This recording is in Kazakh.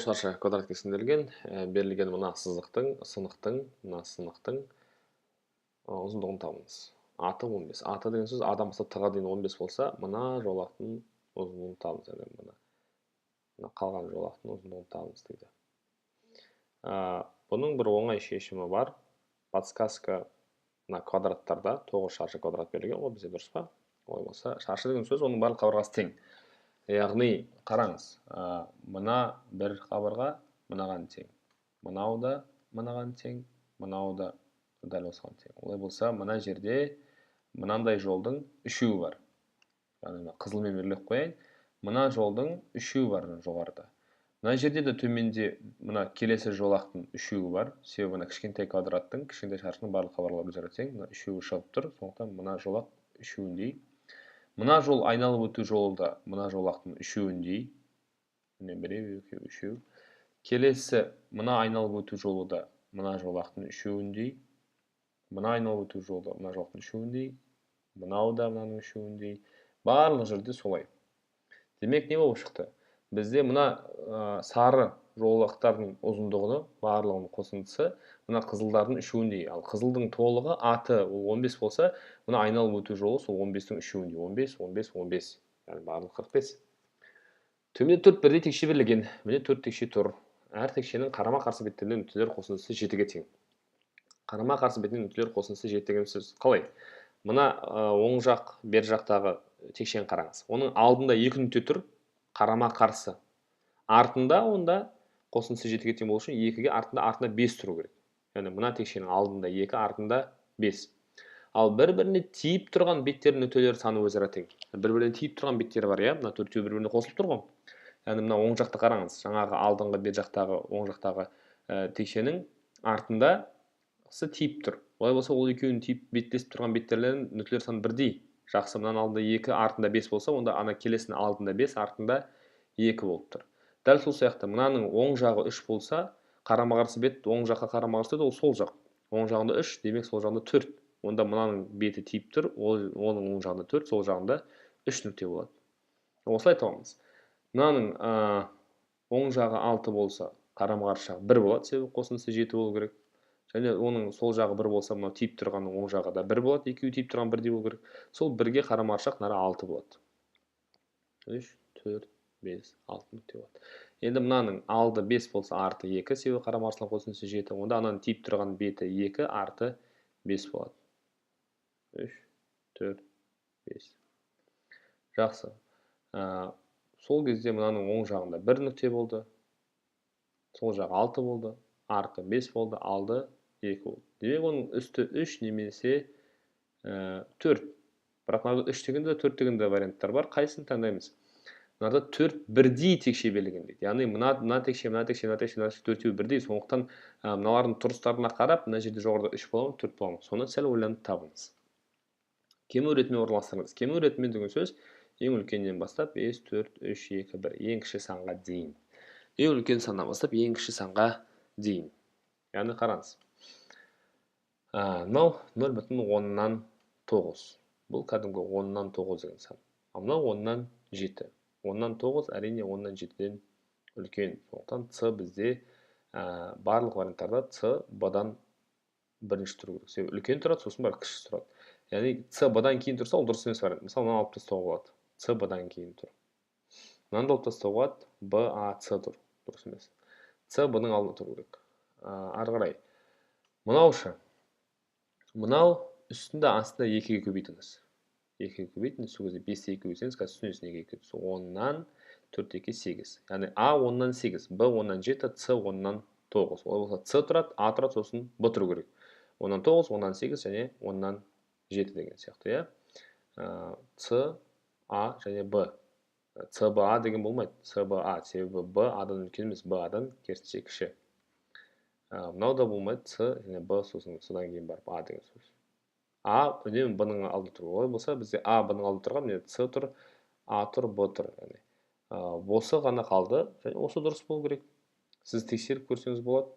шаршы квадрат кесінделген, берілген мына сызықтың, сынықтың ұзындығын табыңыз. Аты 15. Аты деген сөз адан бастап т-ға дейін 15 болса, мына жолақтың ұзындығын табыңыз. Яғни мына қалған жолақтың ұзындығын табыңыз дейді. Бұның бір оңай шешімі бар. Подсказка мына квадраттарда 9 шаршы квадрат берілген, ол бізде дұрыс па? Олай болса, шаршы деген сөз оның барлық қабырғасы тең. Яғни қараңыз, мына бір қабырға мынаған тең. Мынау да мынаған тең, мынау да дәл осыған тең. Олай болса, мына жерде мынандай жолдың үшеуі бар. Яғни қызылмен белгілеп қояйын. Мына жолдың үшеуі бар жоғарыда. Мына жерде де төменде мына келесі жолақтың үшеуі бар. Себебі мына кішкентай квадраттың, кішкентай шаршының барлық қабырғалары өзара тең. Мына үшеуі шығып тұр. Сондықтан мына жолақ үшеуіндей. Мына жол айналып өту жолы да мына жолақтың үшеуіндей. Міне біреу, екеу, үшеу. Келесі мына айналып өту жолы да мына жолақтың үшеуіндей. Мына айналып өту жолы да мына жолақтың үшеуіндей. Мынау да мынаның үшеуіндей. Барлық жерде солай. Демек не болып шықты? Бізде мына сары жолақтардың ұзындығының барлығының қосындысы мына қызылдардың үшеуіндей. Ал қызылдың толығы аты ол 15 болса, мына айналып өту жолы сол 15-тің үшеуіндей. 15, 15, 15. Яғни барлығы 45. Төменде 4 бірдей текше берілген. Міне 4 текше тұр. Әр текшенің қарама-қарсы беттерінен нүктелер қосындысы 7-ге тең. Қарама-қарсы бетінен нүктелер қосындысы 7 деген сөз қалай? Мына оң жақ, бер жақтағы текшені қараңыз. Оның алдында 2 нүкте тұр, қарама-қарсы. Артында онда қосындысы 7-ге тең болу үшін 2-ге артында 5 тұру керек. Яғни мына текшенің алдында 2, артында 5. Ал бір-біріне тиіп тұрған беттердің нүктелер саны өзара тең. Бір-біріне тиіп тұрған беттері бар, иә? Мына төртеуі бір-біріне қосылып тұр ғой. Яғни мына оң жақты қараңыз. Жаңағы алдыңғы бер жақтағы, оң жақтағы текшенің артындасы тиіп тұр. Олай болса, ол екеуінің тиіп беттесіп тұрған беттердің нүктелер саны бірдей. Жақсы, мынаның алдында 2, артында 5 болса, онда ана келесінің алдында 5, артында 2 болып тұр. Дәл сол сияқты, мынаның оң жағы 3 болса, қарама-қарсы бет оң жаққа қарама-қарсы еді, ол сол жақ. Оң жағында 3, демек сол жағында 4. Онда мынаның беті тиіп тұр, оның оң жағында 4, сол жағында 3 нүкте болады. Осылай табамыз. Мынаның оң жағы 6 болса, қарама-қарсы жағы 1 болады, себебі қосындысы 7 болу керек. Және оның сол жағы 1 болса, мынау тиіп тұрғанның оң жағы да 1 болады, екеуі тиіп тұрған 1 болу керек. Сол 1-ге қарама-қарсы жақ нары 6 болады. 3, 4, 5, 6 нүкте болады. Енді мынаның алды 5 болса, арты 2, себебі қарама-қарсылық қосындысы 7. Онда ананың тиіп тұрған беті 2, арты 5 болады. 3, 4, 5. Жақсы. Сол кезде мынаның оң жағында 1 нүкте болды. Сол жағы 6 болды. Арты 5 болды. Алды 2 болды. Демек оның үсті 3 немесе 4. Бірақ мынада 3 дегенде 4 дегенде варианттар бар. Қайсысын таңдаймыз? Мынада 4 бірдей текше берілген дейді. Яғни мына текше, мына текше, мына текше, мына текше 4-еуі бірдей. Сондықтан мыналардың тұрыстарына қарап, мына жерде жоғарыда 3 бола ма, 4 бола ма? Соны сәл ойланып табыңыз. Кему ретімен орналастырыңыз. Кему ретімен деген сөз ең үлкеннен бастап 5, 4, 3, 2, 1 ең кіші санға дейін. Ең үлкен саннан бастап ең кіші санға дейін. Яғни қараңыз. Мынау 0,10-нан 9. Бұл кәдімгі 10-нан 9 деген сан. Ал мынау 10-нан 7. 10-нан 9 әрине 10-нан 7-ден үлкен. Сондықтан С бізде барлық варианттарда С Б-дан бірінші тұру керек. Себебі үлкен тұрады, сосын бар кіші тұрады. Яғни С Б-дан кейін тұрса, ол дұрыс емес вариант. Мысалы, мынаны алып тастауға болады. С Б-дан кейін тұр. Мынаны алып тастауға болады. Б А С тұр. Дұрыс емес. С Б-ның алдында тұру керек. Ары қарай. Мынаушы. Мынау үстінде астында 2-ге көбейтіңіз. 2-ге көбейтіңіз. Сол кезде 5-те 2 көбейтсеңіз, қазір үстіне 2-ге көбейтіңіз. 10-нан 4-ке 8. Яғни А 10-нан 8, Б 10-нан 7, С 10-нан 9. Олай болса, С тұрады, А тұрады, сосын Б тұру керек. 10-нан 9, 10-нан 8 және 10-нан 7 деген сияқты, иә. С, А және Б. С, Б, А деген болмайды. С, Б, А. Себебі Б А-дан үлкен емес, Б А-дан керісінше кіші. Мынау да болмайды. С және Б содан кейін барып А деген сөз. А үнемі Б-ның алдында тұр. Олай болса, бізде А Б-ның алдында тұрған, міне С тұр, А тұр, Б тұр. Осы ғана қалды. Және осы дұрыс болу керек. Сіз тексеріп көрсеңіз болады.